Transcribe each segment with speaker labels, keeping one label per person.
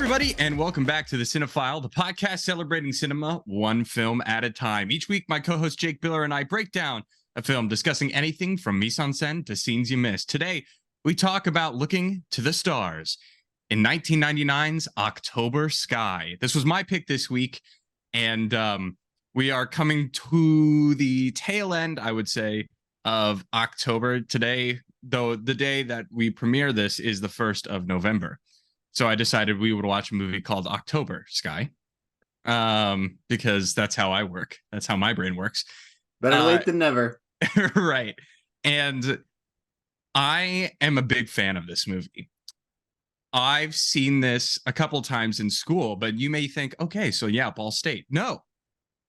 Speaker 1: everybody, and welcome back to the Cinefile, the podcast celebrating cinema one film at a time. Each week, my co-host Jake Biller and I break down a film discussing anything from mise-en-scène to scenes you missed. Today, we talk about looking to the stars in 1999's October Sky. This was my pick this week, and we are coming to the tail end, I would say, of October today, though the day that we premiere this is the 1st of November. So I decided we would watch a movie called October Sky, because that's how I work. That's how my brain works.
Speaker 2: Better late than never.
Speaker 1: Right. And I am a big fan of this movie. I've seen this a couple times in school, but you may think, okay, so yeah, Ball State. No,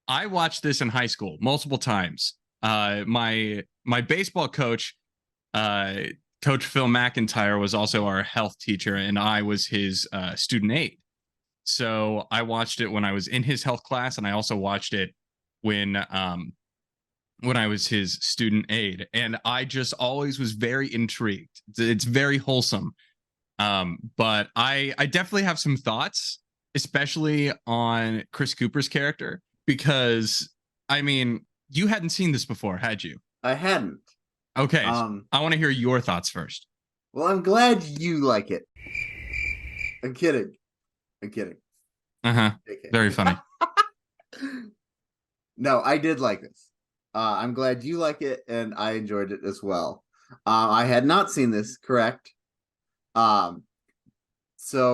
Speaker 1: I watched this in high school multiple times. My baseball coach, Coach Phil McIntyre, was also our health teacher, and I was his student aide. So I watched it when I was in his health class, and I also watched it when I was his student aide. And I just always was very intrigued. It's very wholesome. But I definitely have some thoughts, especially on Chris Cooper's character, because, I mean, you hadn't seen this before, had you?
Speaker 2: I hadn't.
Speaker 1: Okay, I want to hear your thoughts first.
Speaker 2: Well, I'm glad you like it. I'm kidding.
Speaker 1: Uh-huh. Very funny.
Speaker 2: No, I did like this. I'm glad you like it, and I enjoyed it as well. I had not seen this, correct? So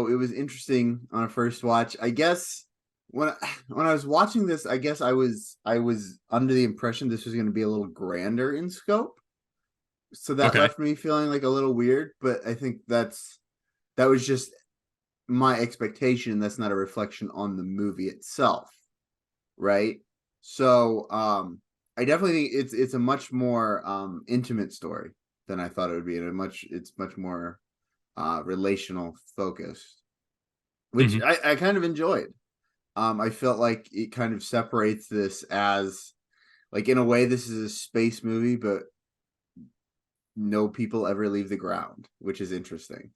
Speaker 2: it was interesting on a first watch. I guess when I was watching this, I guess I was under the impression this was going to be a little grander in scope. So that left me feeling like a little weird, but I think that was just my expectation. That's not a reflection on the movie itself, right? So I definitely think it's a much more intimate story than I thought it would be, and it's much more relational focused, which I kind of enjoyed. I felt like it kind of separates this as, like, in a way, this is a space movie, but no people ever leave the ground, which is interesting.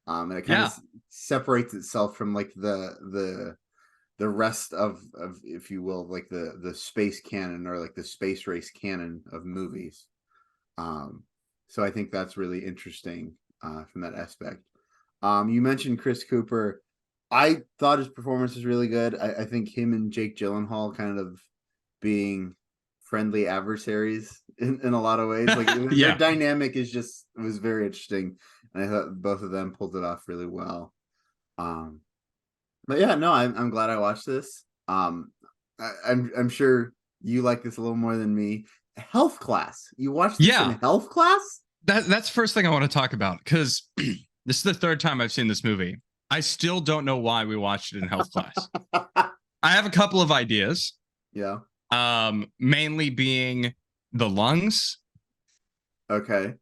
Speaker 2: And it kind of separates itself from like the rest of, if you will, like the space canon, or like the space race canon of movies. So I think that's really interesting from that aspect. You mentioned Chris Cooper. I thought his performance was really good. I think him and Jake Gyllenhaal kind of being friendly adversaries in a lot of ways. Like their dynamic was very interesting, and I thought both of them pulled it off really well. But yeah, no, I'm glad I watched this. I'm sure you like this a little more than me. Health class. You watched this in health class?
Speaker 1: That's the first thing I want to talk about, because this is the third time I've seen this movie. I still don't know why we watched it in health class. I have a couple of ideas.
Speaker 2: Yeah.
Speaker 1: Mainly being the lungs.
Speaker 2: Okay.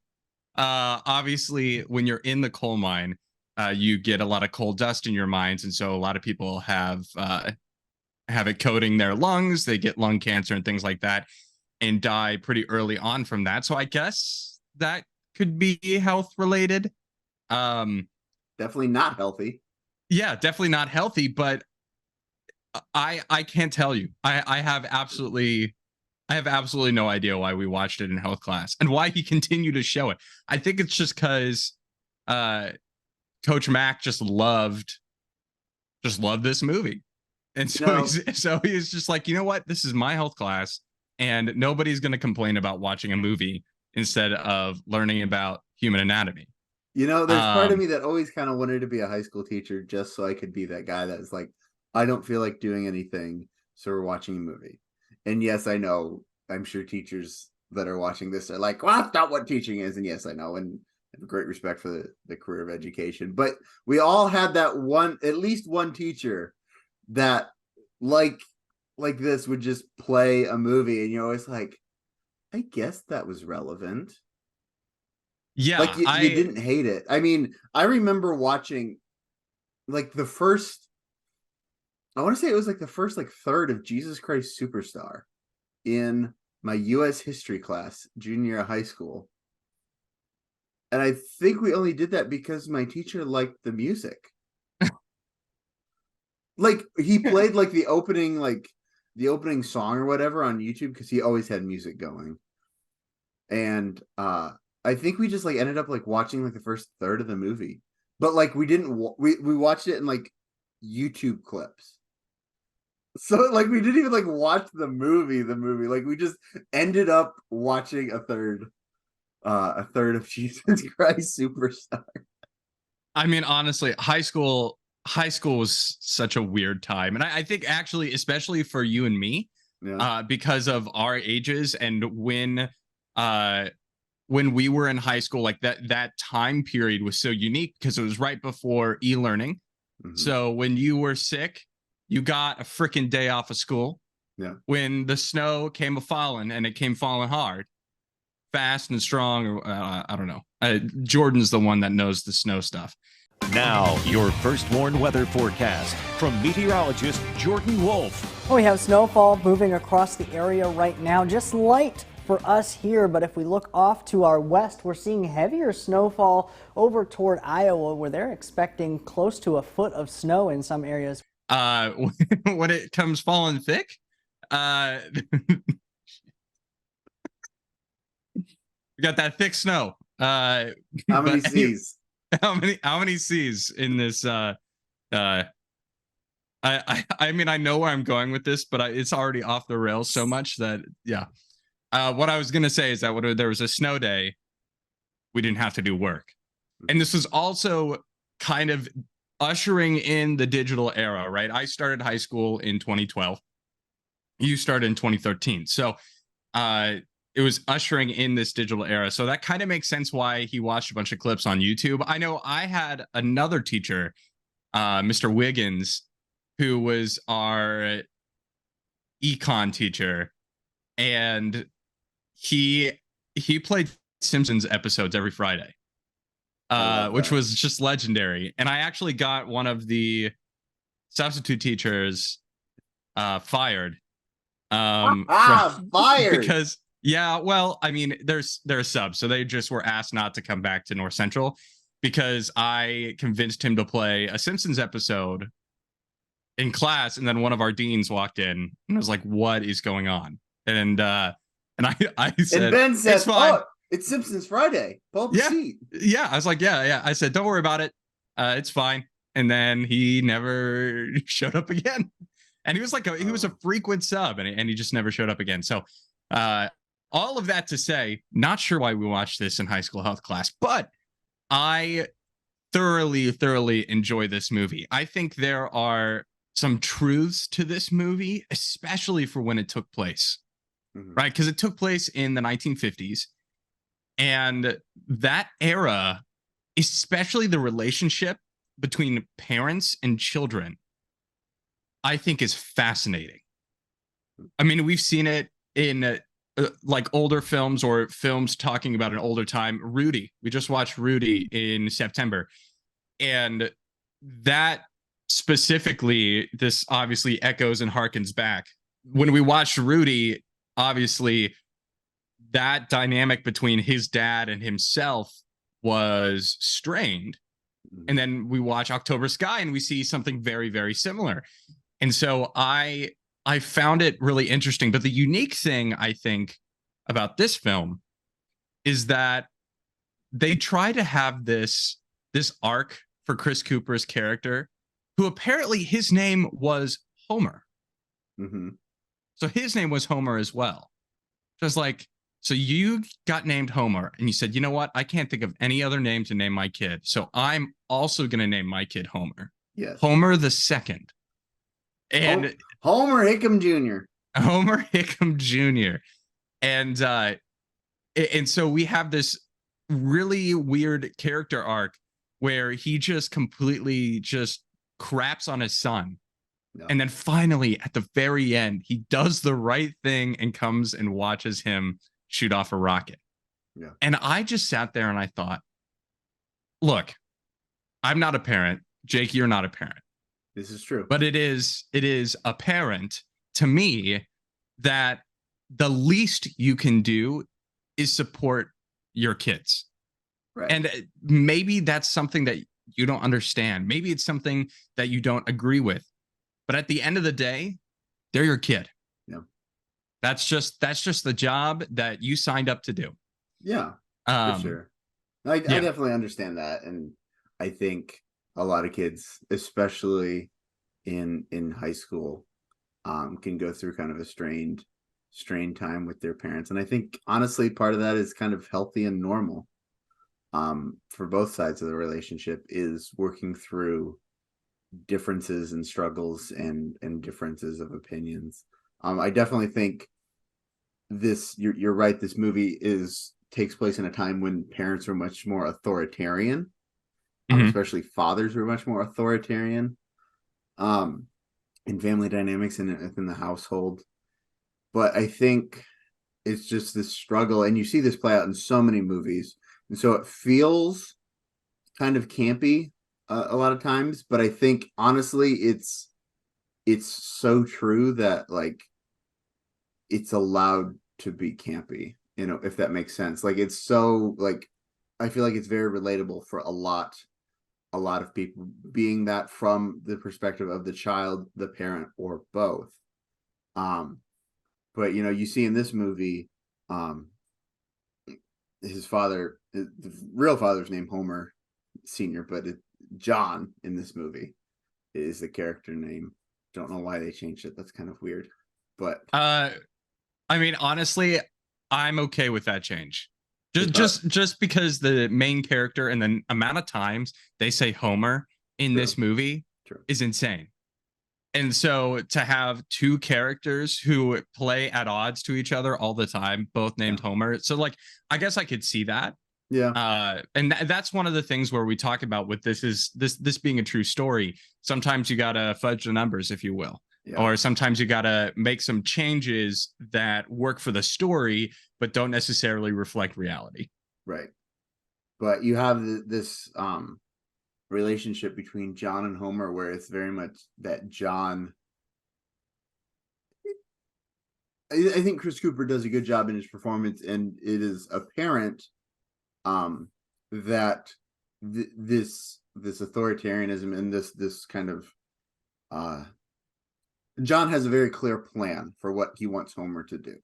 Speaker 1: Obviously, when you're in the coal mine, you get a lot of coal dust in your mines, and so a lot of people have it coating their lungs. They get lung cancer and things like that, and die pretty early on from that. So I guess that could be health related.
Speaker 2: Definitely not healthy.
Speaker 1: Yeah, definitely not healthy, but I can't tell you. I have absolutely no idea why we watched it in health class and why he continued to show it. I think it's just because Coach Mac just loved this movie. And so he's just like, you know what? This is my health class, and nobody's going to complain about watching a movie instead of learning about human anatomy.
Speaker 2: You know, there's part of me that always kind of wanted to be a high school teacher just so I could be that guy that's like, I don't feel like doing anything, so we're watching a movie. And yes, I know, I'm sure teachers that are watching this are like, well, that's not what teaching is. And yes, I know, and I have great respect for the career of education. But we all had that at least one teacher that like this would just play a movie, and you're always like, I guess that was relevant.
Speaker 1: Yeah,
Speaker 2: like you didn't hate it. I mean, I remember watching like the first, I want to say it was like the first like third of Jesus Christ Superstar in my U.S. history class, junior year of high school. And I think we only did that because my teacher liked the music. Like he played like the opening song or whatever on YouTube because he always had music going. And I think we just like ended up like watching like the first third of the movie. But like we didn't we watched it in like YouTube clips. So like we didn't even like watch the movie. Like we just ended up watching a third of Jesus Christ Superstar.
Speaker 1: I mean, honestly, high school was such a weird time, and I think actually, especially for you and me,
Speaker 2: Yeah.
Speaker 1: because of our ages and uh when we were in high school, like that time period was so unique because it was right before e-learning.
Speaker 2: Mm-hmm.
Speaker 1: So when you were sick, you got a freaking day off of school.
Speaker 2: Yeah.
Speaker 1: When the snow came a falling, and it came falling hard, fast and strong, or I don't know. Jordan's the one that knows the snow stuff.
Speaker 3: Now, your first warn weather forecast from meteorologist Jordan Wolfe.
Speaker 4: Well, we have snowfall moving across the area right now, just light for us here, but if we look off to our west, we're seeing heavier snowfall over toward Iowa, where they're expecting close to a foot of snow in some areas.
Speaker 1: When it comes falling thick, we got that thick snow.
Speaker 2: How many C's?
Speaker 1: How many C's in this? I mean, I know where I'm going with this, but it's already off the rails so much that yeah. What I was gonna say is that when there was a snow day, we didn't have to do work, and this was also kind of ushering in the digital era, right? I started high school in 2012. You started in 2013, so it was ushering in this digital era. So that kind of makes sense why he watched a bunch of clips on YouTube. I know I had another teacher, Mr. Wiggins, who was our econ teacher, and he played Simpsons episodes every Friday, which was just legendary. And I actually got one of the substitute teachers fired.
Speaker 2: Fired
Speaker 1: because yeah, well, I mean, they're subs, so they just were asked not to come back to North Central because I convinced him to play a Simpsons episode in class, and then one of our deans walked in and was like, "What is going on?" And I said,
Speaker 2: and Ben said,
Speaker 1: "It's fine.
Speaker 2: "Oh, it's Simpsons Friday. Pull up a seat."
Speaker 1: Yeah. I was like, yeah. I said, "Don't worry about it. It's fine." And then he never showed up again. And he was like, he was a frequent sub, and he just never showed up again. So, all of that to say, not sure why we watched this in high school health class, but I thoroughly enjoy this movie. I think there are some truths to this movie, especially for when it took place, right? Because it took place in the 1950s, and that era, especially the relationship between parents and children, I think is fascinating. I mean, we've seen it in like older films or films talking about an older time. Rudy, we just watched Rudy in September, and that specifically, this obviously echoes and harkens back. When we watched Rudy, obviously that dynamic between his dad and himself was strained. And then we watch October Sky and we see something very similar. And so I found it really interesting. But the unique thing I think about this film is that they try to have this arc for Chris Cooper's character, who apparently his name was Homer. So his name was Homer as well. Just like, so you got named Homer and you said, you know what? I can't think of any other name to name my kid. So I'm also going to name my kid Homer.
Speaker 2: Yes.
Speaker 1: Homer the second. And
Speaker 2: Homer Hickham Jr.
Speaker 1: Homer Hickham Jr. And so we have this really weird character arc where he just completely just craps on his son. No. And then finally at the very end, he does the right thing and comes and watches him shoot off a rocket. Yeah. And I just sat there and I thought, look, I'm not a parent. Jake, you're not a parent.
Speaker 2: This is true.
Speaker 1: But it is apparent to me that the least you can do is support your kids. Right. And maybe that's something that you don't understand. Maybe it's something that you don't agree with. But at the end of the day, they're your kid.
Speaker 2: Yeah.
Speaker 1: That's just the job that you signed up to do.
Speaker 2: Yeah, for sure. I
Speaker 1: yeah.
Speaker 2: definitely understand that. And I think a lot of kids, especially in high school, can go through kind of a strained time with their parents. And I think honestly part of that is kind of healthy and normal for both sides of the relationship, is working through differences and struggles and differences of opinions. I definitely think you're right, this movie takes place in a time when parents were much more authoritarian, especially fathers were much more authoritarian in family dynamics and within the household. But I think it's just this struggle, and you see this play out in so many movies, and so it feels kind of campy a lot of times. But I think honestly, it's so true that like it's allowed to be campy, if that makes sense. Like it's so like I feel like it's very relatable for a lot of people, being that from the perspective of the child, the parent, or both. But you see in this movie, his father, the real father's name Homer Senior, but John in this movie is the character name. Don't know why they changed it. That's kind of weird. But
Speaker 1: I mean, honestly, I'm okay with that change. Just because the main character and the amount of times they say Homer in this movie is insane. And so to have two characters who play at odds to each other all the time, both named Homer. So like, I guess I could see that.
Speaker 2: Yeah.
Speaker 1: And that's one of the things where we talk about with this being a true story. Sometimes you got to fudge the numbers, if you will. Yeah. Or sometimes you got to make some changes that work for the story, but don't necessarily reflect reality.
Speaker 2: Right. But you have this relationship between John and Homer where it's very much that John, I think Chris Cooper does a good job in his performance, and it is apparent that this authoritarianism and this kind of John has a very clear plan for what he wants Homer to do.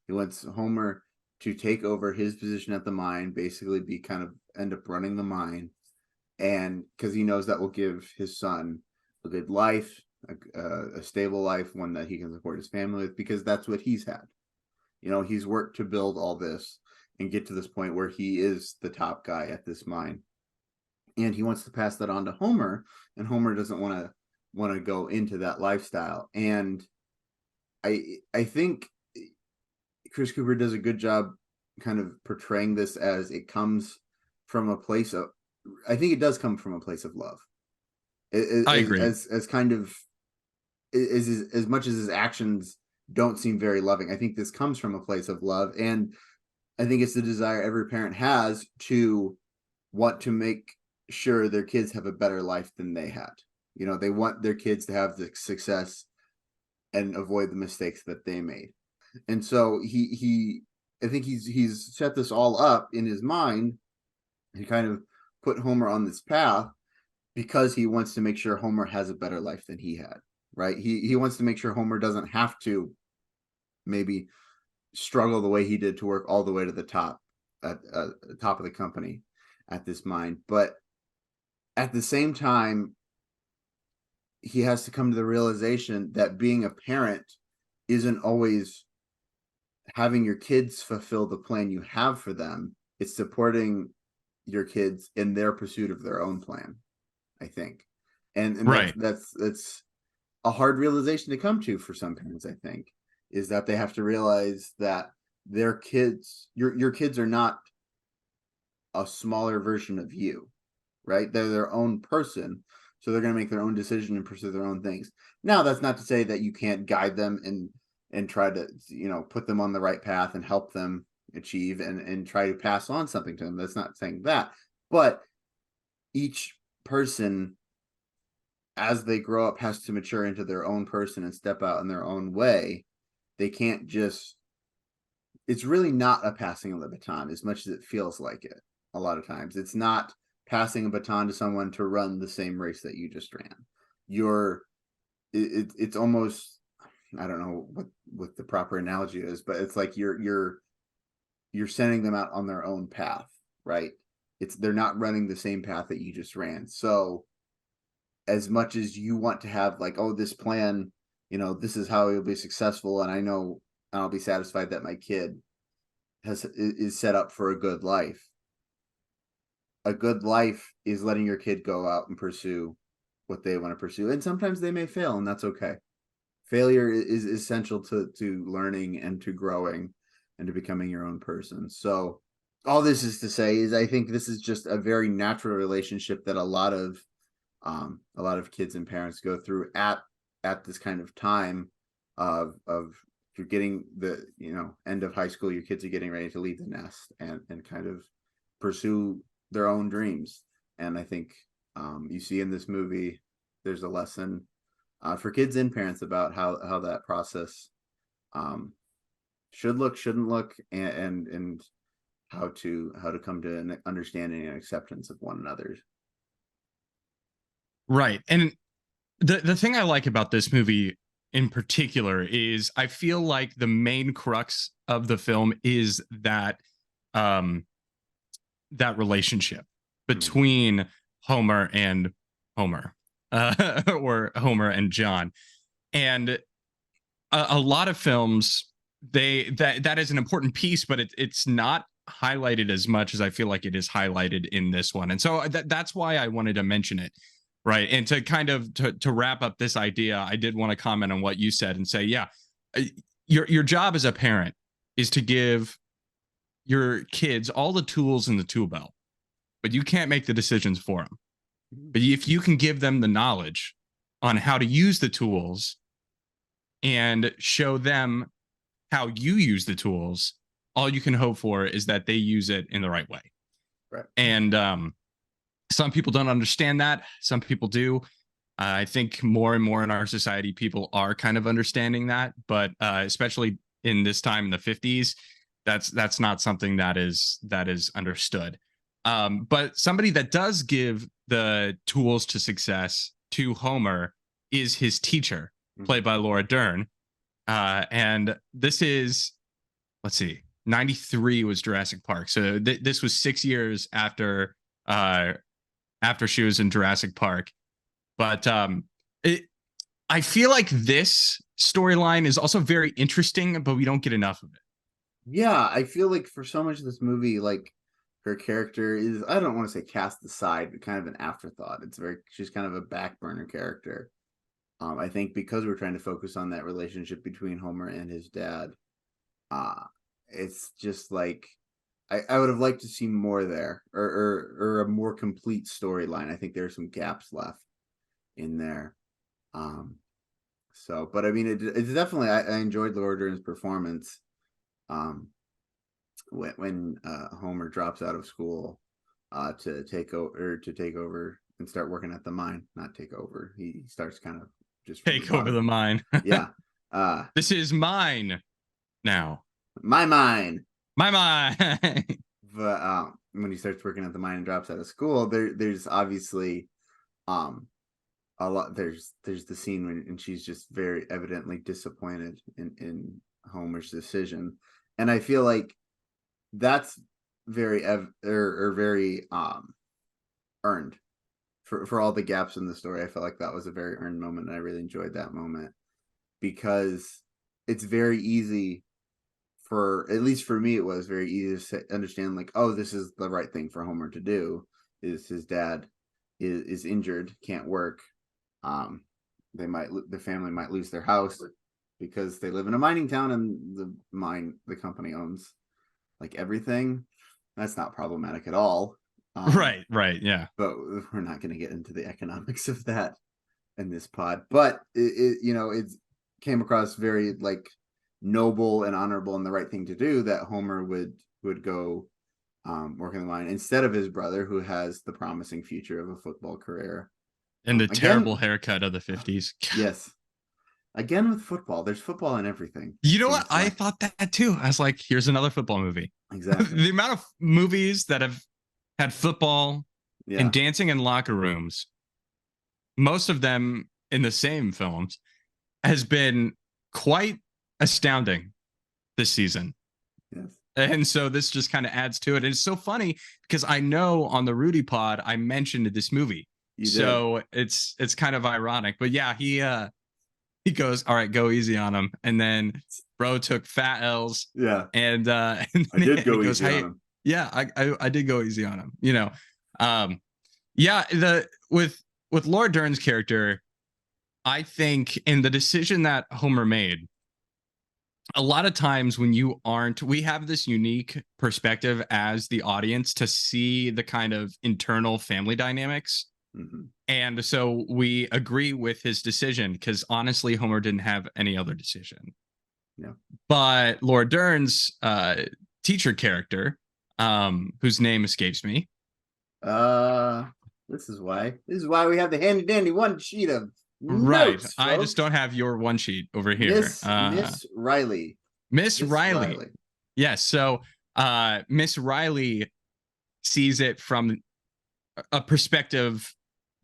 Speaker 2: He wants Homer to take over his position at the mine, basically end up running the mine, and because he knows that will give his son a good life, a stable life, one that he can support his family with, because that's what he's had. He's worked to build all this and get to this point where he is the top guy at this mine, and he wants to pass that on to Homer, and Homer doesn't want to go into that lifestyle. And I think Chris Cooper does a good job kind of portraying this as it comes from a place of, I think it does come from a place of love.
Speaker 1: I agree.
Speaker 2: As kind of as much as his actions don't seem very loving, I think this comes from a place of love, and I think it's the desire every parent has to want to make sure their kids have a better life than they had. They want their kids to have the success and avoid the mistakes that they made. And so I think he's set this all up in his mind. He kind of put Homer on this path because he wants to make sure Homer has a better life than he had, right? He wants to make sure Homer doesn't have to maybe struggle the way he did to work all the way to the top, at the top of the company at this mine. But at the same time, he has to come to the realization that being a parent isn't always having your kids fulfill the plan you have for them. It's supporting your kids in their pursuit of their own plan, I think. And
Speaker 1: right.
Speaker 2: That's a hard realization to come to for some parents, I think, is that they have to realize that their kids, your kids are not a smaller version of you, right? They're their own person. So they're going to make their own decision and pursue their own things. Now, that's not to say that you can't guide them and try to, put them on the right path and help them achieve and try to pass on something to them. That's not saying that. But each person, as they grow up, has to mature into their own person and step out in their own way. They can't just, it's really not a passing of the baton as much as it feels like it a lot of times. It's not passing a baton to someone to run the same race that you just ran. You're it's almost, I don't know what the proper analogy is, but it's like you're sending them out on their own path, right? They're not running the same path that you just ran. So as much as you want to have like, oh, this plan, this is how it'll be successful, and I know I'll be satisfied that my kid is set up for a good life. A good life is letting your kid go out and pursue what they want to pursue, and sometimes they may fail, and that's okay. Failure is essential to learning and to growing and to becoming your own person. So all this is to say is I think this is just a very natural relationship that a lot of kids and parents go through at this kind of time of you're getting the end of high school, your kids are getting ready to leave the nest and kind of pursue their own dreams. And I think you see in this movie there's a lesson for kids and parents about how that process should look, shouldn't look, and how to come to an understanding and acceptance of one another.
Speaker 1: Right. And the thing I like about this movie in particular is I feel like the main crux of the film is that that relationship between Homer and Homer, or Homer and John. And a lot of films, that is an important piece, but it's not highlighted as much as I feel like it is highlighted in this one. And so that's why I wanted to mention it. Right. And to kind of to wrap up this idea, I did want to comment on what you said and say, yeah, your job as a parent is to give your kids all the tools in the tool belt, but you can't make the decisions for them. But if you can give them the knowledge on how to use the tools and show them how you use the tools, all you can hope for is that they use it in the right way.
Speaker 2: Right.
Speaker 1: And some people don't understand that. Some people do. I think more and more in our society, people are kind of understanding that. But especially in this time in the 50s, that's not something that is understood. But somebody that does give the tools to success to Homer is his teacher, played by Laura Dern. And this is, let's see, 93 was Jurassic Park. So this was 6 years after she was in Jurassic Park. But I feel like this storyline is also very interesting, but we don't get enough of it.
Speaker 2: Yeah, I feel like for so much of this movie, like her character is, I don't want to say cast aside, but kind of an afterthought. She's kind of a back burner character. I think because we're trying to focus on that relationship between Homer and his dad, it's just like I would have liked to see more there, or a more complete storyline. I think there are some gaps left in there. But I mean, it's definitely, I enjoyed Laura Dern's performance. When Homer drops out of school to take over and start working at the mine. Not take over. He starts kind of just
Speaker 1: take over the mine.
Speaker 2: Yeah.
Speaker 1: This is mine now.
Speaker 2: My mine.
Speaker 1: My mine.
Speaker 2: But when he starts working at the mine and drops out of school, there's obviously a lot. There's the scene when she's just very evidently disappointed in Homer's decision, and I feel like that's very very earned for all the gaps in the story. I felt like that was a very earned moment, and I really enjoyed that moment because it's very easy at least for me, it was very easy to understand, like, oh, this is the right thing for Homer to do. Is his dad is injured, can't work. The family might lose their house because they live in a mining town, and the company owns like everything. That's not problematic at all.
Speaker 1: Right, yeah.
Speaker 2: But we're not going to get into the economics of that in this pod. But it came across very like noble and honorable and the right thing to do that Homer would go work in the mine instead of his brother, who has the promising future of a football career
Speaker 1: and the terrible haircut of the 50s.
Speaker 2: Yes, again with football, there's football in everything.
Speaker 1: You know what? I thought that too. I was like, here's another football movie.
Speaker 2: Exactly.
Speaker 1: The amount of movies that have had football and dancing in locker rooms, most of them in the same films has been quite astounding this season.
Speaker 2: Yes.
Speaker 1: And so this just kind of adds to it. And it's so funny because I know on the Rudy pod I mentioned this movie. So it's kind of ironic. But yeah, he goes, all right, go easy on him. And then bro took fat L's.
Speaker 2: Yeah.
Speaker 1: And
Speaker 2: I did go easy on him.
Speaker 1: Yeah, I did go easy on him, you know. Yeah, with Laura Dern's character, I think in the decision that Homer made, a lot of times when we have this unique perspective as the audience to see the kind of internal family dynamics.
Speaker 2: Mm-hmm.
Speaker 1: And so we agree with his decision because honestly, Homer didn't have any other decision.
Speaker 2: Yeah.
Speaker 1: But Laura Dern's teacher character, whose name escapes me.
Speaker 2: This is why we have the handy dandy one sheet of
Speaker 1: Right.
Speaker 2: notes,
Speaker 1: I just don't have your one sheet over here.
Speaker 2: Miss Riley.
Speaker 1: Miss Riley. Yes. So Miss Riley sees it from a perspective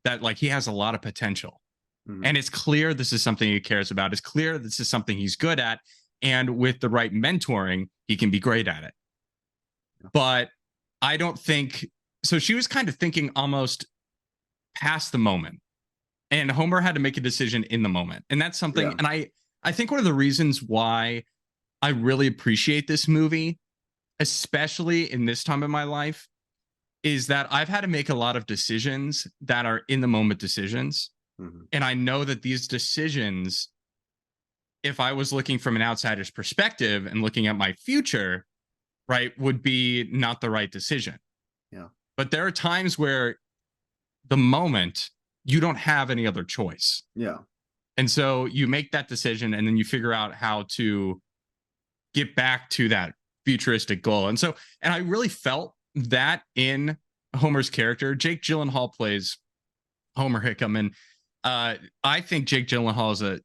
Speaker 1: that like he has a lot of potential. Mm-hmm. And it's clear this is something he cares about. It's clear this is something he's good at. And with the right mentoring, he can be great at it. Yeah. But I don't think so. She was kind of thinking almost past the moment. And Homer had to make a decision in the moment. And that's something. Yeah. And I think one of the reasons why I really appreciate this movie, especially in this time of my life, is that I've had to make a lot of decisions that are in the moment decisions. Mm-hmm. And I know that these decisions, if I was looking from an outsider's perspective and looking at my future, right, would be not the right decision.
Speaker 2: Yeah.
Speaker 1: But there are times where the moment you don't have any other choice.
Speaker 2: Yeah.
Speaker 1: And so you make that decision and then you figure out how to get back to that futuristic goal. And I really felt that in Homer's character. Jake Gyllenhaal plays Homer Hickham. And I think Jake Gyllenhaal is a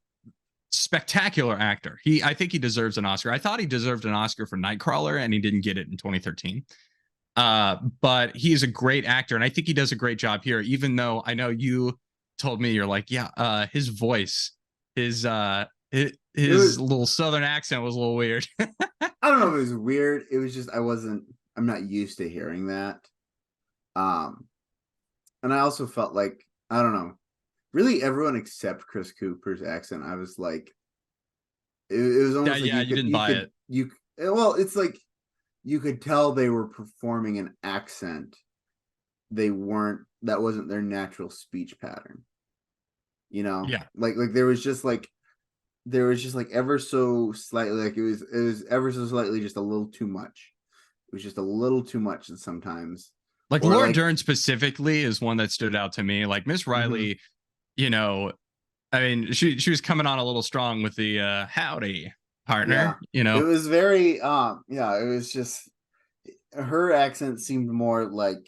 Speaker 1: spectacular actor. I think he deserves an Oscar. I thought he deserved an Oscar for Nightcrawler and he didn't get it in 2013. But he is a great actor, and I think he does a great job here, even though I know you told me you're like, yeah, his voice, his little Southern accent was a little weird.
Speaker 2: I don't know if it was weird. It was just I'm not used to hearing that. And I also felt like, I don't know, really everyone except Chris Cooper's accent. I was like, it was almost like
Speaker 1: you didn't buy it.
Speaker 2: Well, it's like, you could tell they were performing an accent. That wasn't their natural speech pattern. You know?
Speaker 1: Yeah.
Speaker 2: Like there was just like ever so slightly, like it was ever so slightly just a little too much. It was just a little too much sometimes.
Speaker 1: Like Laura Dern specifically is one that stood out to me. Like Miss Riley, mm-hmm. You know, I mean, she was coming on a little strong with the howdy partner, yeah. You know.
Speaker 2: It was very it was just her accent seemed more like,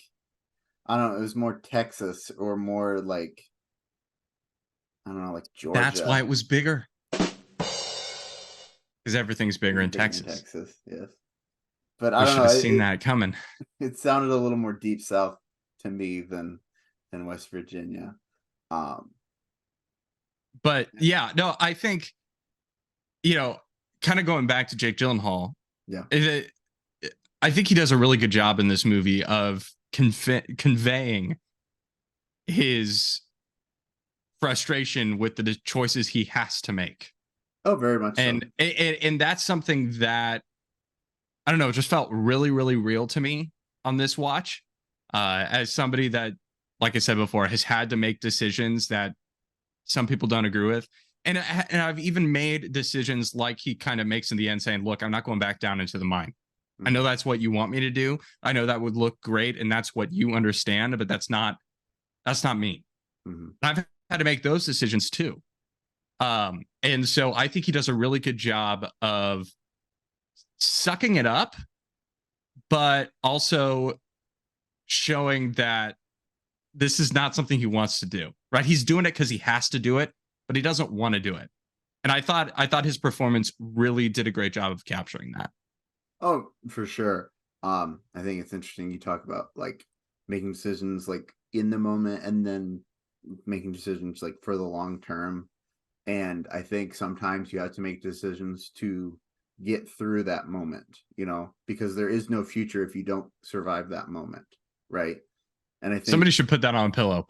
Speaker 2: I don't know, it was more Texas or more like, I don't know, like Georgia.
Speaker 1: That's why it was bigger. Because everything's bigger in Texas.
Speaker 2: Texas, yes. But I don't know.
Speaker 1: Should have seen that coming.
Speaker 2: It sounded a little more deep south to me than West Virginia.
Speaker 1: But yeah, no, I think, you know, kind of going back to Jake Gyllenhaal,
Speaker 2: yeah,
Speaker 1: I think he does a really good job in this movie of conveying his frustration with the choices he has to make.
Speaker 2: Oh, very much.
Speaker 1: And that's something that, I don't know, it just felt really, really real to me on this watch. As somebody that, like I said before, has had to make decisions that some people don't agree with. And I've even made decisions like he kind of makes in the end saying, look, I'm not going back down into the mine. Mm-hmm. I know that's what you want me to do. I know that would look great. And that's what you understand, but that's not me. Mm-hmm. I've had to make those decisions too. And so I think he does a really good job of sucking it up, but also showing that this is not something he wants to do, right? He's doing it because he has to do it, but he doesn't want to do it. And I thought his performance really did a great job of capturing that.
Speaker 2: Oh, for sure. I think it's interesting you talk about like making decisions like in the moment and then making decisions like for the long term. And I think sometimes you have to make decisions to get through that moment, because there is no future if you don't survive that moment, right? And I think
Speaker 1: somebody should put that on a pillow.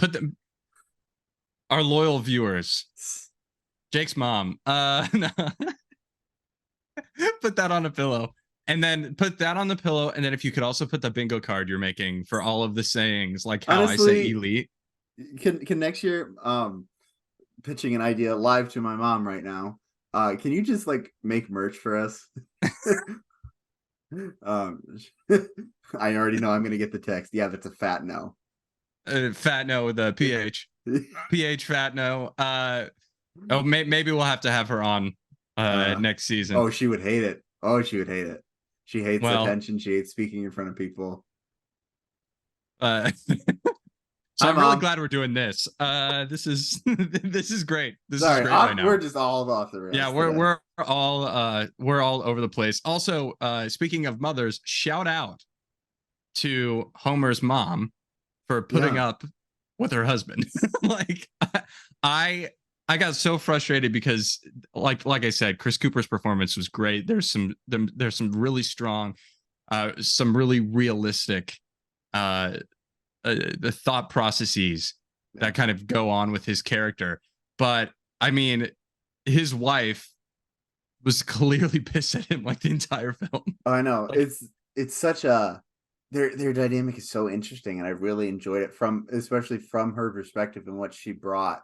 Speaker 1: Our loyal viewers, Jake's mom, no. Put that on a pillow, and then put that on the pillow, and then if you could also put the bingo card you're making for all of the sayings, like how
Speaker 2: honestly,
Speaker 1: I say elite.
Speaker 2: Can next year, pitching an idea live to my mom right now. Can you just like make merch for us? I already know I'm gonna get the text. Yeah, that's a fat no.
Speaker 1: Fat no with a PH fat no. Maybe we'll have to have her on next season.
Speaker 2: Oh, she would hate it. She would hate it. She hates attention. She hates speaking in front of people.
Speaker 1: So I'm really glad we're doing this. This is great. This is great right now.
Speaker 2: We're just all off the rails.
Speaker 1: Yeah, we're all over the place. Also, speaking of mothers, shout out to Homer's mom for putting up with her husband. Like I got so frustrated because like I said, Chris Cooper's performance was great. There's some really strong, some really realistic the thought processes that kind of go on with his character. But I mean, his wife was clearly pissed at him like the entire film.
Speaker 2: I know. Like, it's such a their dynamic is so interesting, and I really enjoyed it especially from her perspective and what she brought.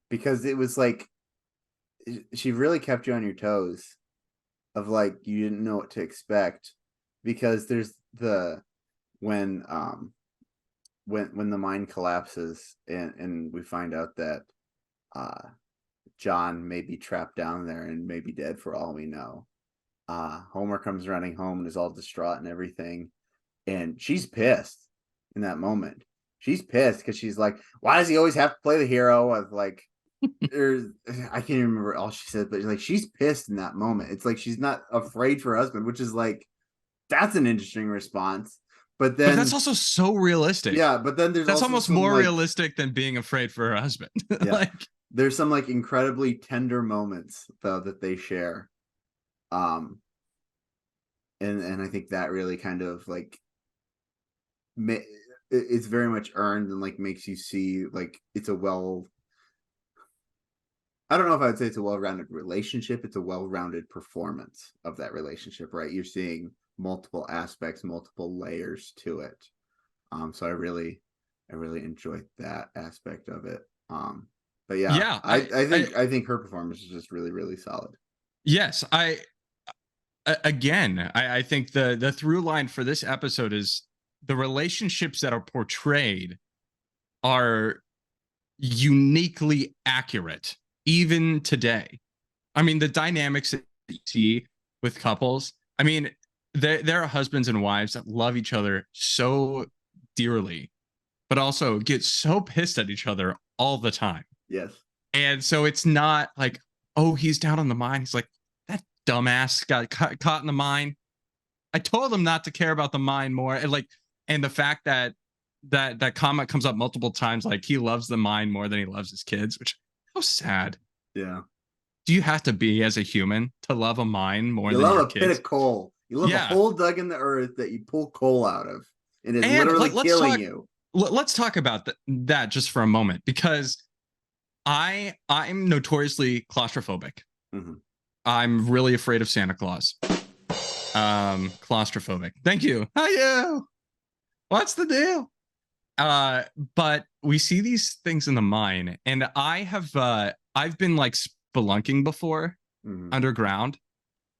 Speaker 2: Because it was like she really kept you on your toes of like you didn't know what to expect, because there's when the mine collapses and we find out that John may be trapped down there and may be dead for all we know. Homer comes running home and is all distraught and everything, and she's pissed in that moment. She's pissed because she's like, why does he always have to play the hero of like I can't even remember all she said, but like she's pissed in that moment. It's like she's not afraid for her husband, which is like, that's an interesting response. But that's
Speaker 1: also so realistic.
Speaker 2: Yeah, but then
Speaker 1: that's almost more realistic than being afraid for her husband.
Speaker 2: Yeah. Like there's some like incredibly tender moments though that they share. And I think that really kind of like it's very much earned and like makes you see like it's I don't know if I'd say it's a well-rounded relationship. It's a well-rounded performance of that relationship, right? You're seeing multiple aspects, multiple layers to it. So I really enjoyed that aspect of it. But yeah, I think her performance is just really, really solid.
Speaker 1: Yes, I think the through line for this episode is the relationships that are portrayed are uniquely accurate even today. I mean, the dynamics that you see with couples, I mean, there are husbands and wives that love each other so dearly, but also get so pissed at each other all the time.
Speaker 2: Yes.
Speaker 1: And so it's not like, oh, he's down on the mine. He's like, that dumbass got caught in the mine. I told him not to care about the mine more. And the fact that comment comes up multiple times, like he loves the mine more than he loves his kids, which how sad.
Speaker 2: Yeah.
Speaker 1: Do you have to be as a human to love a mine more than your kids? You love a pit
Speaker 2: of coal. You love a hole dug in the earth that you pull coal out of, and it's literally killing you.
Speaker 1: Let's talk about that just for a moment, because I'm notoriously claustrophobic. Mm-hmm. I'm really afraid of Santa Claus. Claustrophobic. Thank you. How you? What's the deal? But we see these things in the mine, and I've been like spelunking before underground,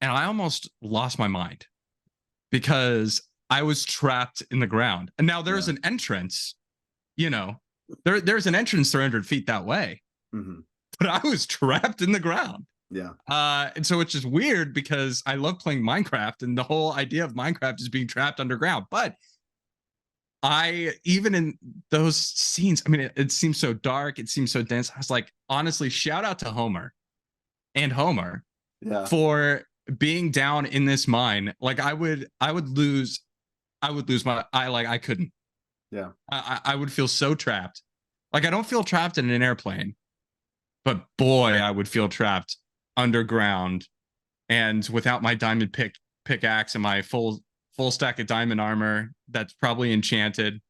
Speaker 1: and I almost lost my mind because I was trapped in the ground. And now there's an entrance, there's an entrance 300 feet that way, but I was trapped in the ground.
Speaker 2: Yeah.
Speaker 1: And so it's just weird because I love playing Minecraft, and the whole idea of Minecraft is being trapped underground. But even in those scenes, I mean, it seems so dark. It seems so dense. I was like, honestly, shout out to Homer for being down in this mine. Like I would lose I couldn't.
Speaker 2: Yeah.
Speaker 1: I would feel so trapped. Like, I don't feel trapped in an airplane, but boy, I would feel trapped underground and without my diamond pickaxe and my full stack of diamond armor that's probably enchanted.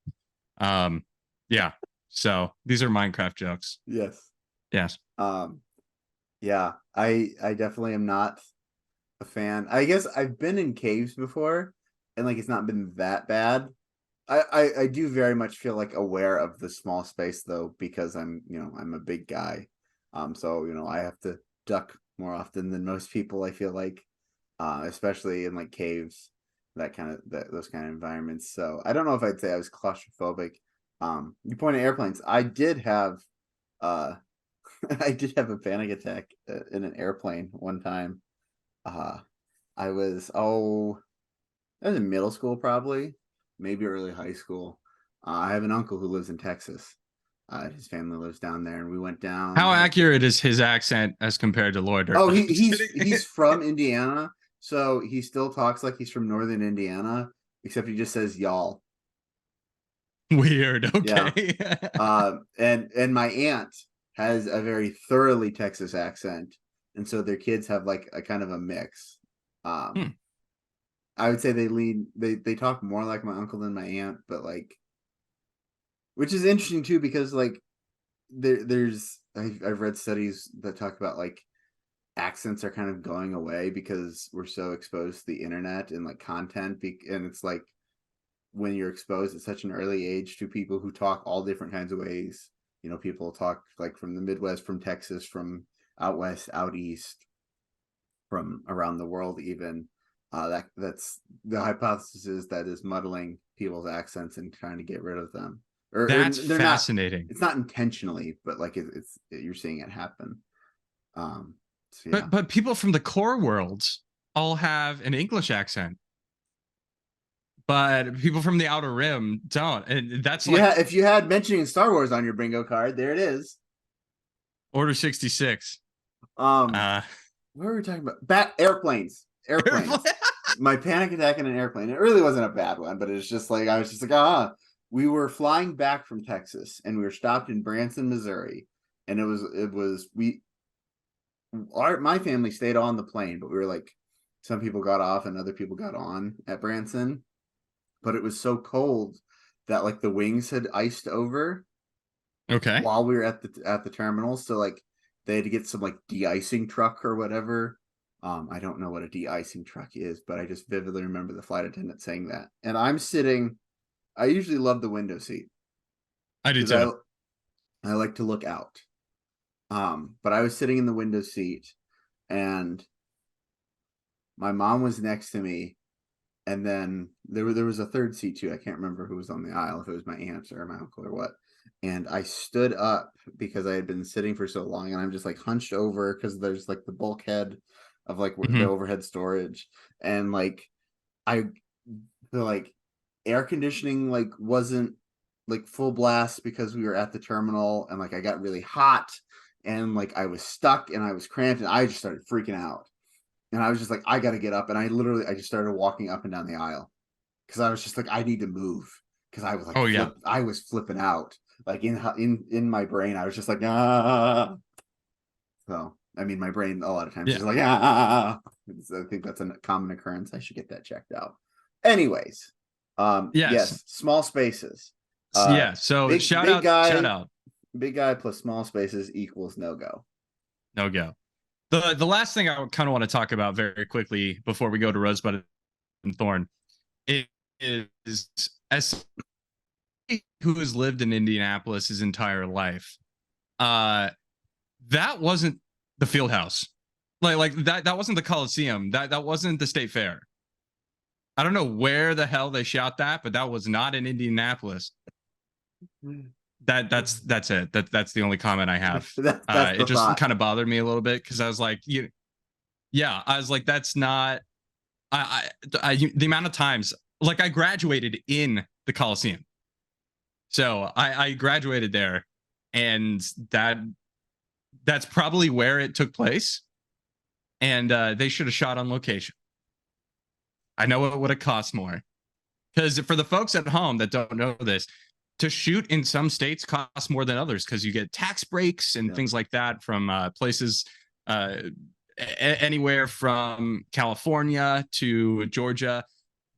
Speaker 1: Yeah. So these are Minecraft jokes.
Speaker 2: Yes.
Speaker 1: Yes.
Speaker 2: Yeah, I definitely am not a fan. I guess I've been in caves before, and like it's not been that bad. I do very much feel like aware of the small space though, because I'm a big guy. So I have to duck more often than most people, I feel like, especially in like caves, those kind of environments. So I don't know if I'd say I was claustrophobic. You pointed airplanes. I did have I did have a panic attack in an airplane one time. I was in middle school, probably, maybe early high school. I have an uncle who lives in Texas. His family lives down there, and we went down.
Speaker 1: How accurate is his accent as compared to Lloyd?
Speaker 2: Oh, he's from Indiana, so he still talks like he's from northern Indiana, except he just says y'all.
Speaker 1: Weird. Okay.
Speaker 2: Yeah. And my aunt has a very thoroughly Texas accent, and so their kids have like a kind of a mix. I would say they talk more like my uncle than my aunt, but like, which is interesting too, because like I've read studies that talk about like accents are kind of going away because we're so exposed to the internet and like content, and it's like when you're exposed at such an early age to people who talk all different kinds of ways. People talk like from the Midwest, from Texas, from out west, out east, from around the world even. That's the hypothesis is that is muddling people's accents and trying to get rid of them.
Speaker 1: That's
Speaker 2: they're
Speaker 1: fascinating.
Speaker 2: It's not intentionally, but like you're seeing it happen. So yeah.
Speaker 1: But people from the core worlds all have an English accent, but people from the Outer Rim don't, and that's like
Speaker 2: if you had mentioning Star Wars on your bingo card, there it is.
Speaker 1: Order 66.
Speaker 2: What were we talking about? Airplanes. My panic attack in an airplane. It really wasn't a bad one, but it's just like I was just like, we were flying back from Texas and we were stopped in Branson, Missouri, and my family stayed on the plane, but we were like, some people got off and other people got on at Branson, but it was so cold that like the wings had iced over.
Speaker 1: Okay.
Speaker 2: While we were at the terminal, so like they had to get some like de-icing truck or whatever. I don't know what a de-icing truck is, but I just vividly remember the flight attendant saying that. And I'm sitting. I usually love the window seat.
Speaker 1: I do too.
Speaker 2: I like to look out. But I was sitting in the window seat, and my mom was next to me, and then there was a third seat too. I can't remember who was on the aisle, if it was my aunt or my uncle or what. And I stood up because I had been sitting for so long, and I'm just like hunched over because there's like the bulkhead of like the overhead storage, and like the like air conditioning like wasn't like full blast because we were at the terminal, and like I got really hot, and like I was stuck and I was cramped, and I just started freaking out, and I was just like, I gotta get up, and I just started walking up and down the aisle because I was just like, I need to move, because I was like, I was flipping out, like in my brain I was just like, ah. So I mean, my brain a lot of times is like, ah. I think that's a common occurrence. I should get that checked out. Anyways, yes, small spaces.
Speaker 1: So shout out.
Speaker 2: Big guy plus small spaces equals no go.
Speaker 1: No go. The last thing I kind of want to talk about very quickly before we go to Rosebud and Thorn is as who has lived in Indianapolis his entire life. That wasn't the field house. Like that wasn't the Coliseum. That wasn't the State Fair. I don't know where the hell they shot that, but that was not in Indianapolis. That's it. That's the only comment I have. It just kind of bothered me a little bit because I was like, I was like, that's not. The amount of times, like I graduated in the Coliseum, so I graduated there, and that's probably where it took place, and they should have shot on location. I know it would have cost more, because for the folks at home that don't know this, to shoot in some states costs more than others because you get tax breaks and things like that from places anywhere from California to Georgia.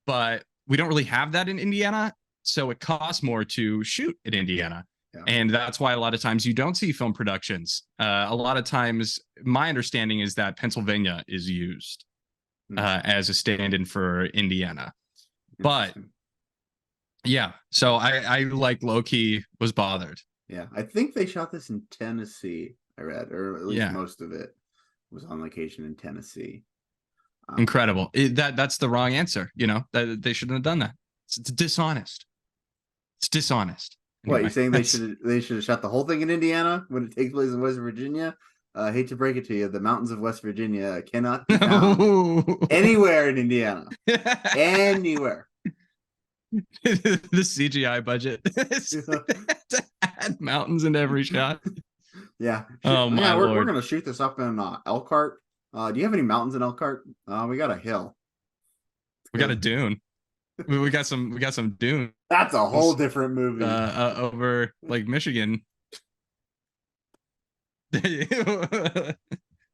Speaker 1: But we don't really have that in Indiana. So it costs more to shoot in Indiana. Yeah. And that's why a lot of times you don't see film productions. A lot of times, my understanding is that Pennsylvania is used as a stand-in for Indiana. But yeah, so I like low-key was bothered.
Speaker 2: Yeah, I think they shot this in Tennessee, I read, or at least most of it was on location in Tennessee.
Speaker 1: Incredible. That's the wrong answer. You know, that they shouldn't have done that. It's dishonest. It's dishonest.
Speaker 2: Anyway, what, you're saying they should have shot the whole thing in Indiana when it takes place in West Virginia? I hate to break it to you, the mountains of West Virginia cannot be found anywhere in Indiana. Anywhere.
Speaker 1: The CGI budget to add mountains in every shot.
Speaker 2: Yeah.
Speaker 1: Oh my Lord.
Speaker 2: We're gonna shoot this up in Elkhart. Do you have any mountains in Elkhart? We got a hill.
Speaker 1: We got a dune. We got some dunes.
Speaker 2: That's a whole different movie.
Speaker 1: Over Lake Michigan. The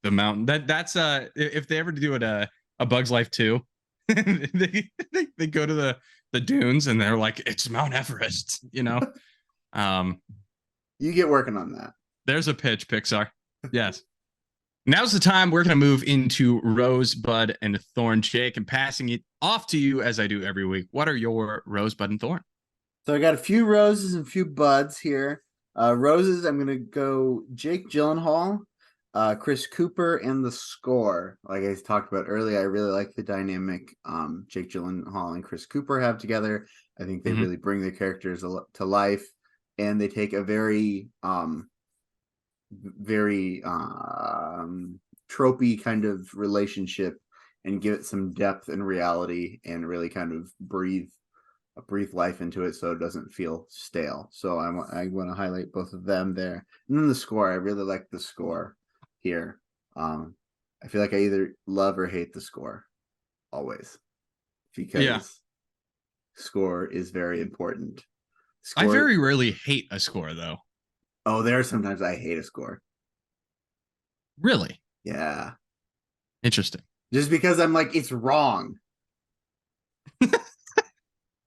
Speaker 1: mountain. That's if they ever do it a Bug's Life 2, they go to the dunes and they're like, it's Mount Everest, you know.
Speaker 2: You get working on that.
Speaker 1: There's a pitch, Pixar. Yes. Now's the time we're going to move into Rosebud and Thorn. Jake, and passing it off to you as I do every week. What are your Rosebud and Thorn?
Speaker 2: So I got a few roses and a few buds here. Roses, I'm going to go Jake Gyllenhaal, Chris Cooper, and the score. Like I talked about earlier, I really like the dynamic Jake Gyllenhaal and Chris Cooper have together. I think they really bring their characters to life, and they take a very tropey kind of relationship and give it some depth and reality and really kind of breathe life into it so it doesn't feel stale. So I want to highlight both of them there. And then the score, I really like the score here. I feel like I either love or hate the score always, because score is very important.
Speaker 1: I very rarely hate a score though.
Speaker 2: Oh, there are sometimes I hate a score.
Speaker 1: Really?
Speaker 2: Yeah.
Speaker 1: Interesting.
Speaker 2: Just because I'm like, it's wrong.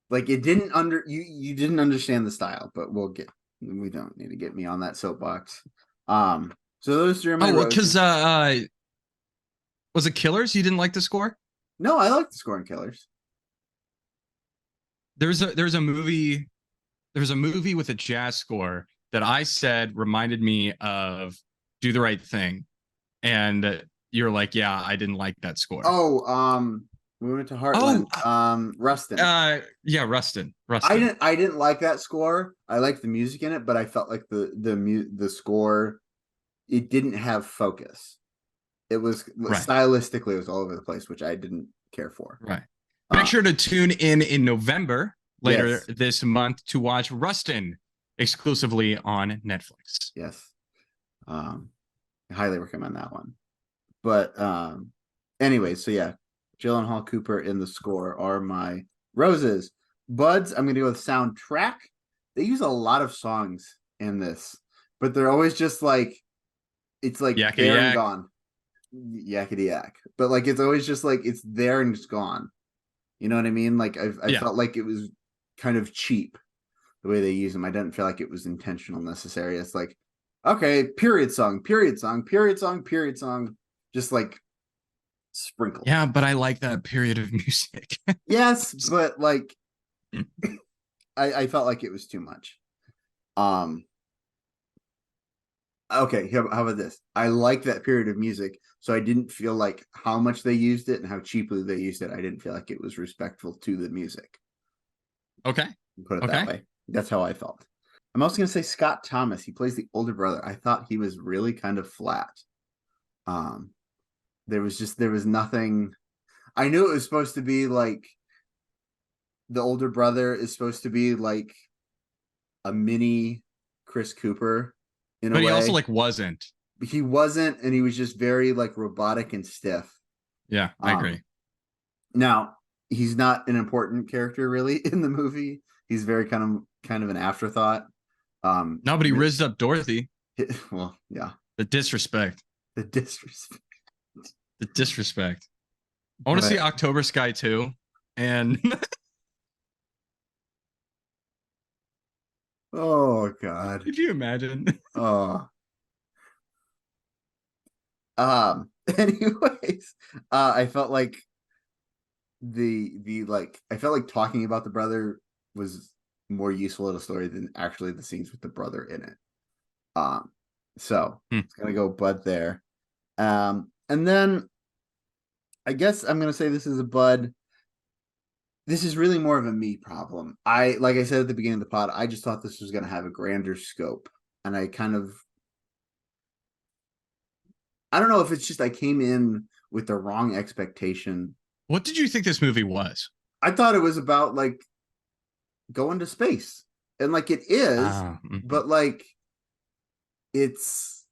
Speaker 2: Like it didn't you didn't understand the style, but we don't need to get me on that soapbox. So those three are my
Speaker 1: because was it Killers? You didn't like the score?
Speaker 2: No, I like the score in Killers.
Speaker 1: There's a movie with a jazz score that I said reminded me of Do the Right Thing. And you're like, yeah, I didn't like that score.
Speaker 2: We went to Heartland. Rustin.
Speaker 1: Yeah, Rustin.
Speaker 2: I didn't like that score. I liked the music in it, but I felt like the score, it didn't have focus. It was stylistically, it was all over the place, which I didn't care for.
Speaker 1: Right. Make sure to tune in November later this month to watch Rustin exclusively on Netflix.
Speaker 2: Yes. I highly recommend that one. But anyway, so yeah, Gyllenhaal, Cooper, and the score are my roses. Buds, I'm going to go with soundtrack. They use a lot of songs in this, but they're always just like, it's like there and gone. Yakety yak. But like, it's always just like, it's there and it's gone. You know what I mean? Like, I felt like it was kind of cheap the way they use them. I didn't feel like it was intentional necessary. It's like, okay, period song, just like sprinkle.
Speaker 1: Yeah, but I like that period of music.
Speaker 2: Yes, but like I felt like it was too much. Okay, how about this? I like that period of music, so I didn't feel like how much they used it and how cheaply they used it. I didn't feel like it was respectful to the music.
Speaker 1: Okay.
Speaker 2: Put it that way. That's how I felt. I'm also going to say Scott Thomas. He plays the older brother. I thought he was really kind of flat. There was nothing. I knew it was supposed to be like the older brother is supposed to be like a mini Chris Cooper in a way. But
Speaker 1: he also like wasn't.
Speaker 2: He wasn't, and he was just very like robotic and stiff.
Speaker 1: Yeah, I agree.
Speaker 2: Now, he's not an important character really in the movie. He's very kind of kind of an afterthought.
Speaker 1: Nobody rizzed up Dorothy.
Speaker 2: Well, yeah,
Speaker 1: The disrespect.
Speaker 2: the disrespect.
Speaker 1: The disrespect. I want to see October Sky 2. And
Speaker 2: oh God.
Speaker 1: could you imagine?
Speaker 2: Oh. Anyways, I felt like I felt like talking about the brother was more useful in a story than actually the scenes with the brother in it. So it's gonna go Bud there. And then I guess I'm gonna say this is a Bud. This is really more of a me problem. Like I said at the beginning of the pod, I just thought this was gonna have a grander scope. And I don't know if it's just I came in with the wrong expectation.
Speaker 1: What did you think this movie was?
Speaker 2: I thought it was about like going to space. And like it is, but like it's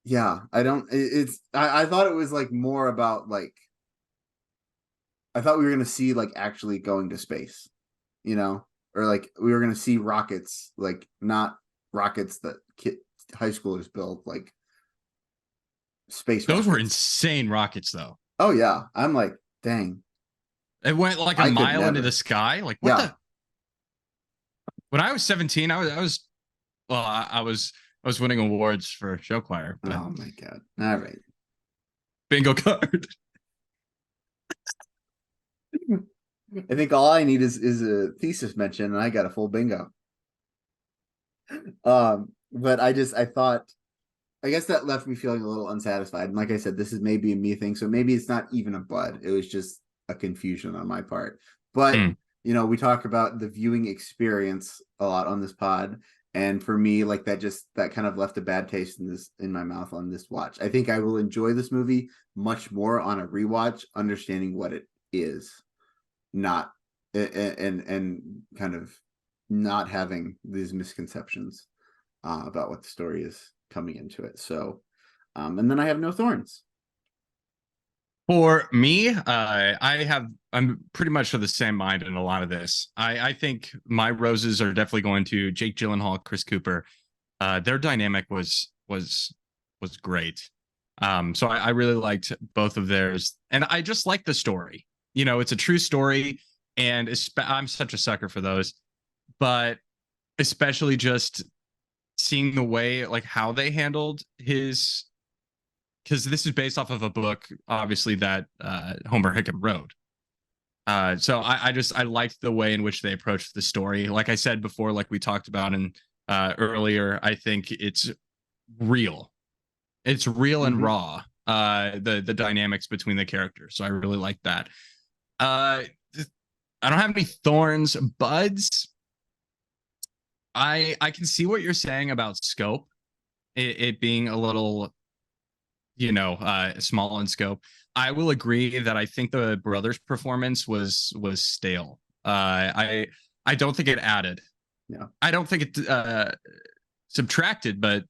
Speaker 2: I thought it was like more about like I thought we were gonna see like actually going to space, or like we were gonna see rockets, like not rockets that high schoolers build, like space
Speaker 1: Those
Speaker 2: rockets.
Speaker 1: were insane rockets though.
Speaker 2: Oh yeah, I'm like, dang,
Speaker 1: it went like a mile into the sky. Like what the? When I was 17, I was winning awards for show choir. But
Speaker 2: oh my God. All right.
Speaker 1: Bingo card.
Speaker 2: I think all I need is a thesis mention and I got a full bingo. But I guess that left me feeling a little unsatisfied. And like I said, this is maybe a me thing. So maybe it's not even a Bud. It was just a confusion on my part. But we talk about the viewing experience a lot on this pod. And for me, like that kind of left a bad taste in my mouth on this watch. I think I will enjoy this movie much more on a rewatch, understanding what it is, not and kind of not having these misconceptions about what the story is coming into it. So, and then I have no thorns.
Speaker 1: For me, I'm pretty much of the same mind in a lot of this. I think my roses are definitely going to Jake Gyllenhaal, Chris Cooper. Their dynamic was great. So I really liked both of theirs, and I just like the story. It's a true story, and I'm such a sucker for those. But especially just seeing the way, like how they handled his. Because this is based off of a book, obviously, that Homer Hickham wrote. So I liked the way in which they approached the story. Like I said before, like we talked about earlier, I think it's real. It's real and raw. The dynamics between the characters. So I really like that. I don't have any thorns, buds. I can see what you're saying about scope. It being a little, small in scope. I will agree that I think the brothers' performance was stale. I don't think it added.
Speaker 2: Yeah.
Speaker 1: I don't think it subtracted, but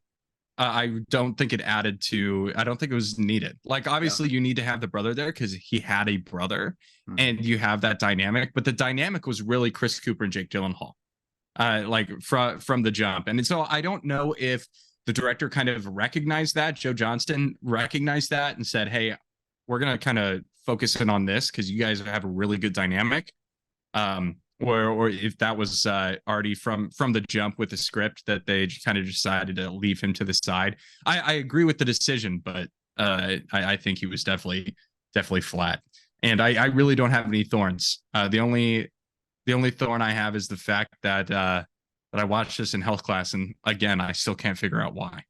Speaker 1: I don't think it added to. I don't think it was needed. Like obviously, you need to have the brother there because he had a brother, and you have that dynamic. But the dynamic was really Chris Cooper and Jake Gyllenhaal, like from the jump. And so I don't know if the director kind of recognized that, Joe Johnston recognized that and said, hey, we're going to kind of focus in on this because you guys have a really good dynamic. Or if that was already from the jump with the script that they kind of decided to leave him to the side. I agree with the decision, but I think he was definitely flat. And I really don't have any thorns. The only thorn I have is the fact that I watched this in health class, and again, I still can't figure out why.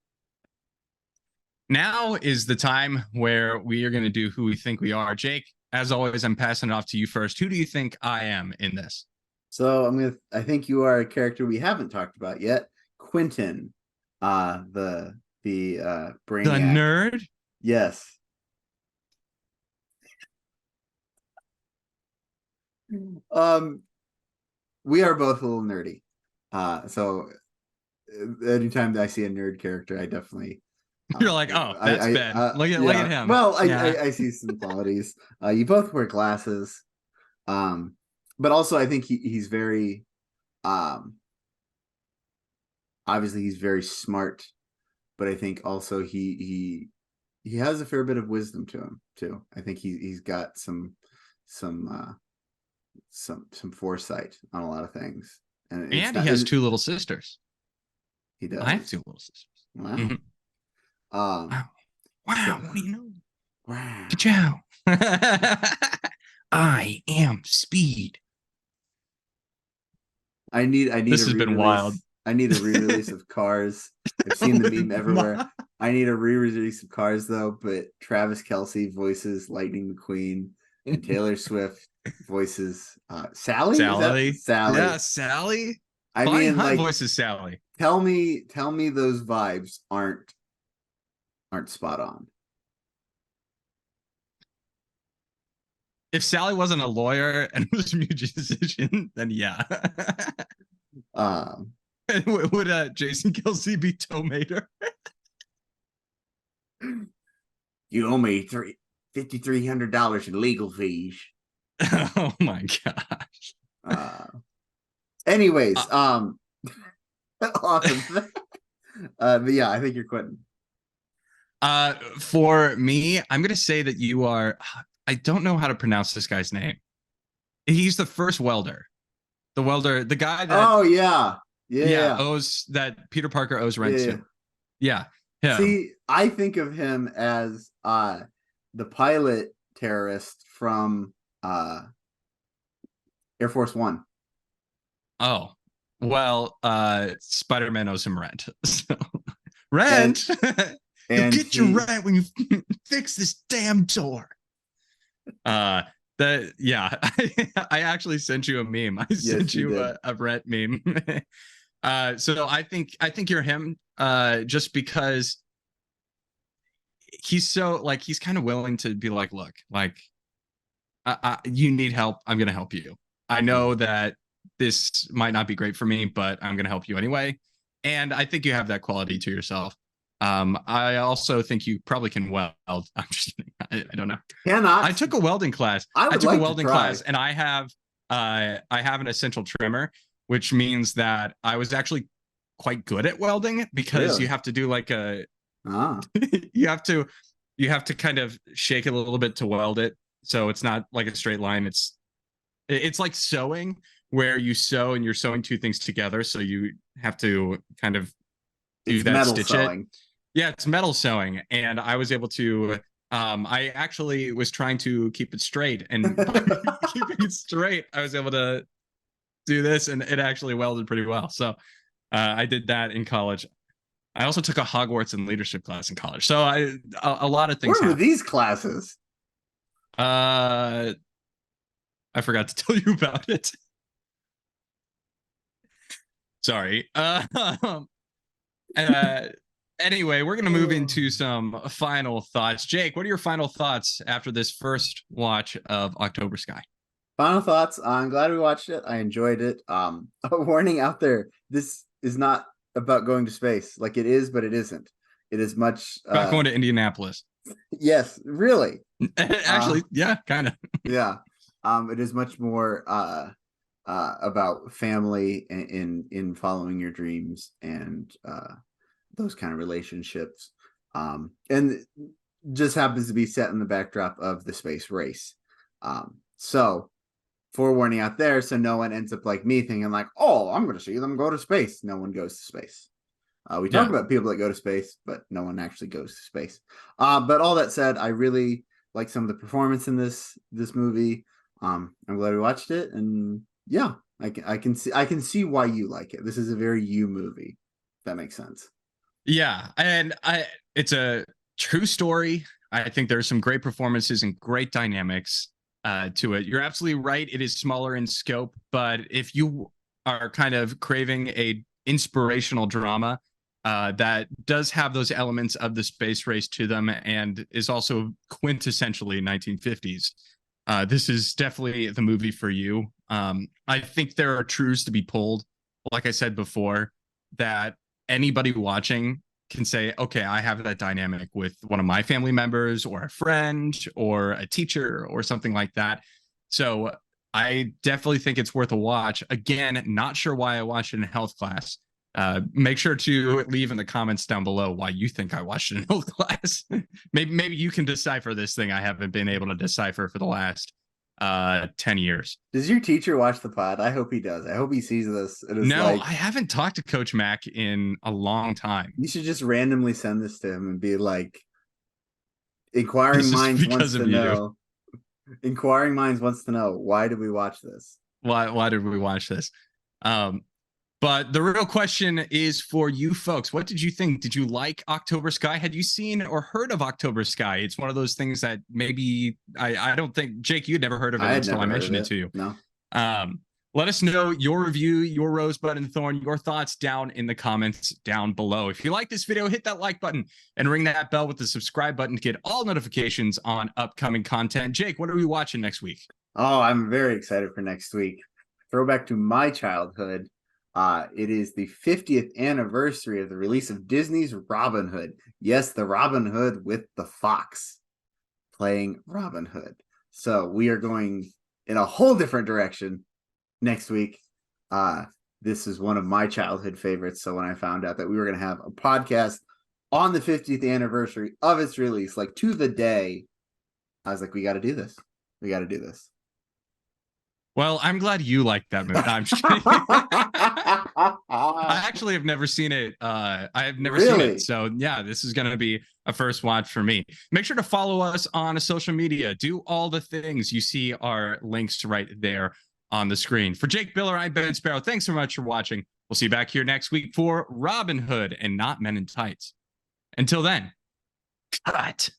Speaker 1: Now is the time where we are going to do who we think we are. Jake, as always, I'm passing it off to you first. Who do you think I am in this?
Speaker 2: So I think you are a character we haven't talked about yet, Quentin, the brainiac.
Speaker 1: The nerd?
Speaker 2: Yes. We are both a little nerdy. So anytime that I see a nerd character, I definitely
Speaker 1: you're like, oh, that's Ben. Look at him.
Speaker 2: Well, I see some qualities. You both wear glasses. But also I think he's very obviously he's very smart, but I think also he has a fair bit of wisdom to him too. I think he's got some foresight on a lot of things, and
Speaker 1: And he has two little sisters.
Speaker 2: He does.
Speaker 1: I have two little sisters.
Speaker 2: Wow.
Speaker 1: Mhm.
Speaker 2: Wow.
Speaker 1: Wow. What do you know?
Speaker 2: Wow.
Speaker 1: Good job. I am speed.
Speaker 2: I need
Speaker 1: This has been wild.
Speaker 2: I need a re-release of Cars. I've seen the meme everywhere. I need a re-release of Cars though, but Travis Kelce voices Lightning McQueen and Taylor Swift voices Sally.
Speaker 1: Sally.
Speaker 2: Sally.
Speaker 1: Yeah, Sally.
Speaker 2: I
Speaker 1: Bonnie
Speaker 2: mean,
Speaker 1: Hunt
Speaker 2: like,
Speaker 1: voices Sally.
Speaker 2: tell me those vibes aren't spot on.
Speaker 1: If Sally wasn't a lawyer and was a musician, then yeah. Would Jason Kelce be Tomater?
Speaker 2: You owe me $5,300 in legal fees.
Speaker 1: Oh my gosh.
Speaker 2: Anyways, awesome. But yeah, I think you're quitting.
Speaker 1: For me, I'm gonna say that you are. I don't know how to pronounce this guy's name. He's the first welder. The welder, the guy that owes that Peter Parker owes rent to. Yeah. Him.
Speaker 2: See, I think of him as the pilot terrorist from Air Force One.
Speaker 1: Oh, well, Spider-Man owes him rent. So rent.
Speaker 2: And
Speaker 1: you get your rent when you fix this damn door. I actually sent you a meme. I sent you a rent meme. So I think you're him, just because he's so like, he's kind of willing to be like, look, like, you need help, I'm gonna help you. I know that this might not be great for me, but I'm gonna help you anyway. And I think you have that quality to yourself. I also think you probably can weld. I'm just kidding. I don't know.
Speaker 2: Cannot.
Speaker 1: I took a welding class. I took a welding class, and I have an essential trimmer, which means that I was actually quite good at welding, because you have to do like a you have to kind of shake it a little bit to weld it, so it's not like a straight line. It's like sewing, where you sew and you're sewing two things together, so you have to kind of do that, stitch sewing. Yeah, it's metal sewing, and I was able to. I actually was trying to keep it straight, and keeping it straight, I was able to do this, and it actually welded pretty well. So I did that in college. I also took a Hogwarts and leadership class in college. So a lot of things.
Speaker 2: Where were these classes?
Speaker 1: I forgot to tell you about it. Sorry. Anyway, we're going to move into some final thoughts. Jake, what are your final thoughts after this first watch of October Sky?
Speaker 2: Final thoughts. I'm glad we watched it. I enjoyed it. A warning out there. This is not about going to space. Like, it is, but it isn't. It is much
Speaker 1: about going to Indianapolis.
Speaker 2: Yes, really.
Speaker 1: Actually, yeah, kind of.
Speaker 2: Yeah. It is much more about family in following your dreams and those kind of relationships, and just happens to be set in the backdrop of the space race. So forewarning out there, so no one ends up like me thinking like, oh, I'm going to see them go to space. No one goes to space. We talk about people that go to space, but no one actually goes to space. But all that said, I really like some of the performance in this movie. I'm glad we watched it, and yeah, I can see why you like it. This is a very you movie. If that makes sense.
Speaker 1: Yeah, and it's a true story. I think there's some great performances and great dynamics to it. You're absolutely right. It is smaller in scope, but if you are kind of craving a inspirational drama that does have those elements of the space race to them and is also quintessentially 1950s, this is definitely the movie for you. I think there are truths to be pulled, like I said before, that anybody watching can say, okay, I have that dynamic with one of my family members or a friend or a teacher or something like that. So I definitely think it's worth a watch. Again, not sure why I watched it in health class, Make sure to leave in the comments down below why you think I watched an old class. maybe you can decipher this thing I haven't been able to decipher for the last 10 years.
Speaker 2: Does your teacher watch the pod? I hope he does. I hope he sees this. It is
Speaker 1: No,
Speaker 2: like,
Speaker 1: I haven't talked to Coach Mack in a long time.
Speaker 2: you should just randomly send this to him and be like, inquiring
Speaker 1: This is
Speaker 2: minds
Speaker 1: because
Speaker 2: wants to
Speaker 1: of you.
Speaker 2: know. Inquiring minds wants to know, why did we watch this?
Speaker 1: Why did we watch this? But the real question is for you folks. What did you think? Did you like October Sky? Had you seen or heard of October Sky? It's one of those things that maybe I don't think, Jake, you'd never heard of it until I mentioned it to you.
Speaker 2: No.
Speaker 1: Let us know your review, your Rosebud and Thorn, your thoughts down in the comments down below. If you like this video, hit that like button and ring that bell with the subscribe button to get all notifications on upcoming content. Jake, what are we watching next week?
Speaker 2: Oh, I'm very excited for next week. Throwback to my childhood. It is the 50th anniversary of the release of Disney's Robin Hood. Yes, the Robin Hood with the fox playing Robin Hood. So we are going in a whole different direction next week. This is one of my childhood favorites. So when I found out that we were going to have a podcast on the 50th anniversary of its release, like to the day, I was like, we got to do this. We got to do this.
Speaker 1: Well, I'm glad you liked that movie. I'm just kidding. I actually have never seen it. I have never seen it. So yeah, this is going to be a first watch for me. Make sure to follow us on social media. Do all the things. You see our links right there on the screen. For Jake Biller, I'm Ben Sparrow. Thanks so much for watching. We'll see you back here next week for Robin Hood and not Men in Tights. Until then, cut.